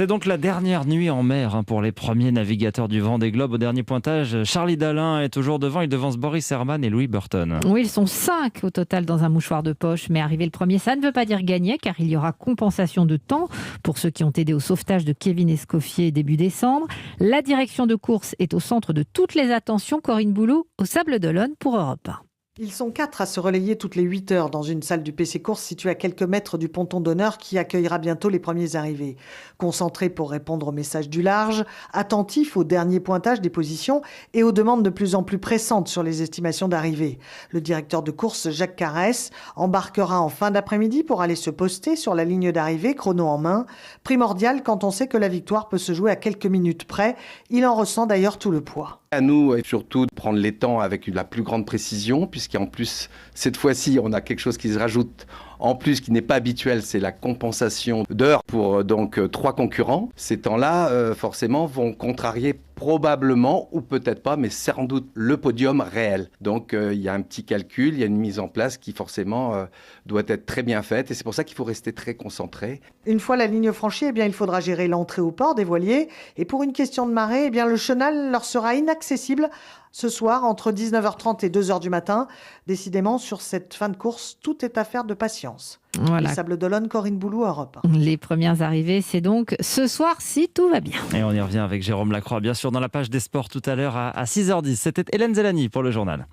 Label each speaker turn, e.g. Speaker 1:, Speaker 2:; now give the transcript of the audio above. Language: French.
Speaker 1: C'est donc la dernière nuit en mer pour les premiers navigateurs du Vendée Globe. Au dernier pointage, Charlie Dalin est toujours devant. Il devance Boris Herrmann et Louis Burton.
Speaker 2: Oui, ils sont 5 au total dans un mouchoir de poche. Mais arriver le premier, ça ne veut pas dire gagner, car il y aura compensation de temps pour ceux qui ont aidé au sauvetage de Kevin Escoffier début décembre. La direction de course est au centre de toutes les attentions. Corinne Boulou, au Sable d'Olonne pour Europe 1.
Speaker 3: Ils sont 4 à se relayer toutes les 8 heures dans une salle du PC Course située à quelques mètres du ponton d'honneur qui accueillera bientôt les premiers arrivés. Concentrés pour répondre aux messages du large, attentifs au dernier pointage des positions et aux demandes de plus en plus pressantes sur les estimations d'arrivée. Le directeur de course, Jacques Carès, embarquera en fin d'après-midi pour aller se poster sur la ligne d'arrivée, chrono en main. Primordial quand on sait que la victoire peut se jouer à quelques minutes près. Il en ressent d'ailleurs tout le poids.
Speaker 4: À nous, et surtout, de prendre les temps avec la plus grande précision, puisqu'en plus, cette fois-ci, on a quelque chose qui se rajoute en plus qui n'est pas habituel, c'est la compensation d'heures pour donc 3 concurrents. Ces temps-là, forcément, vont contrarier probablement, ou peut-être pas, mais sans doute le podium réel. Donc il y a un petit calcul, il y a une mise en place qui forcément doit être très bien faite et c'est pour ça qu'il faut rester très concentré.
Speaker 3: Une fois la ligne franchie, il faudra gérer l'entrée au port des voiliers et pour une question de marée, le chenal leur sera inaccessible ce soir entre 19h30 et 2h du matin. Décidément, sur cette fin de course, tout est affaire de patience.
Speaker 2: Voilà.
Speaker 3: Les Sables d'Olonne, Corinne Boulou, Europe 1.
Speaker 2: Les premières arrivées, c'est donc ce soir si tout va bien.
Speaker 1: Et on y revient avec Jérôme Lacroix, bien sûr, dans la page des sports tout à l'heure à 6h10. C'était Hélène Zellani pour le journal.